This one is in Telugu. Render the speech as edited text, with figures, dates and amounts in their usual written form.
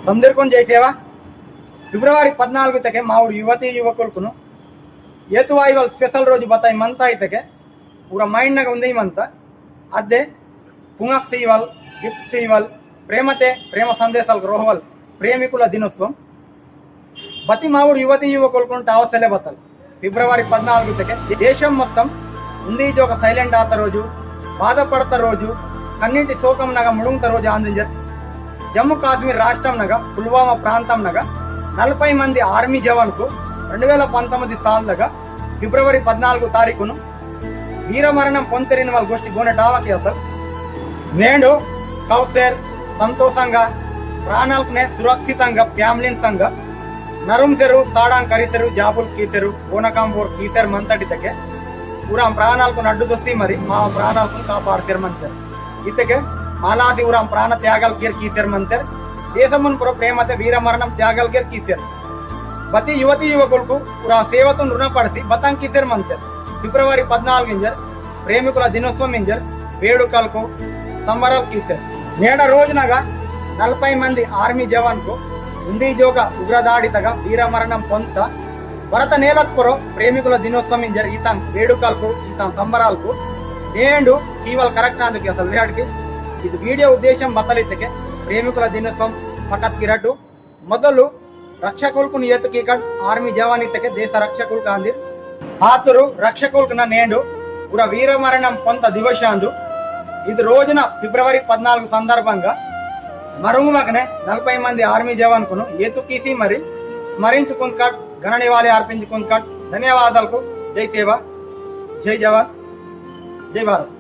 ಸಂದಿರ್ಕೊಂಡು ಜೈ ಸೇವಾ ಫೆಬ್ರವರಿ 14 ತಕ್ಕೆ ಮಾವರು ಯುವತಿ ಯುವಕುಲ್ಕುನು ಏತುವಾಯಿವಲ್ ಸ್ಪೆಷಲ್ రోజు బతాయి మంత అయితకే పూర మైండ్ నగ ఉంది మంత అదే పుంగక్ సీవల్ గిఫ్ట్ సీవల్ ప్రేమతే ప్రేమ సందేశాలు రోహవల్ ప్రేమికుల దినోత్సవం బతి మావురు యువతి యువకులకు టావసలే బతల్ ఫిబ్రవరి 14 తకే దేశం మొత్తం ఉంది ఒక సైలెంట్ ఆత రోజు బాధపడత రోజు కన్నింటి శోకం నగ ముడుంత రోజు ఆంజంజర్ జమ్మూ కాశ్మీర్ రాష్ట్రం నగ పుల్వామా ప్రాంతం నగ 40 మంది ఆర్మీ జవాన్కు 2019 సాల్దగా ఫిబ్రవరి 14 తారీఖును వీరమరణం పొందిన వాళ్ళ గోష్ఠి గోనె డావాకి అసలు నేడు కౌసేర్ సంతోషంగా ప్రాణాలకునే సురక్షితంగా ఫ్యామిలీన్ సంఘ నరుం చెరు సాడాంగ్ కరిసెరు జాబుల్ కీసెరు కోనకాంబూర్ కీసెర్ మంతటి తకే ఊరాం ప్రాణాలకు నడ్డు దొస్తి మరి మా ప్రాణాలకు కాపాడుతారు మంతర్ ఇతకే మాలాది ఊరాం ప్రాణ త్యాగాలు గిర్ కీసెర్ మంతర్ దేశమున్ పుర ప్రేమతే వీరమరణం త్యాగాలు గిర్ కీసెర్ బతి యువతి యువకులకు ఊరా సేవతో రుణపడిసి బతాంగ్ కీసెర్ మంతర్ ఫిబ్రవరి 14 ఇంజర్ ప్రేమికుల దినోత్సవం ఇంజర్ వేడుకలకు సంబరాలు కీసెర్ నేడ రోజునగా 40 మంది ఆర్మీ జవాన్కు ఉంది జోగ ఉగ్రదాడితగా వీరమరణం పొంత భరత నేలక్కురో ప్రేమికుల దినోత్సవం ఇంజర్ ఈతాన్ వేడుకలకు ఈతాన్ సంబరాలకు నేడు కేవలం కరెక్ట్ అందుకే అసలు వేడికి ఇది వీడియో ఉద్దేశం బతలితకే ప్రేమికుల దినోత్సవం పక్కకి రట్టు మొదలు రక్షకులకు నియతకీకడ్ ఆర్మీ జవానితకే దేశ రక్షకులు కాంది ఆతురు రక్షకులకు నేడు పుర వీరమరణం పొంత దివశాందు ఇది రోజున ఫిబ్రవరి 14 సందర్భంగా మరుగుమకనే 40 మంది ఆర్మీ జవాన్కును ఏతుకీసి మరి స్మరించుకుందుకట్ ఘన నివాళి అర్పించుకుందుకట్ ధన్యవాదాలకు జై సేవ జై జవాన్ జై భారత్.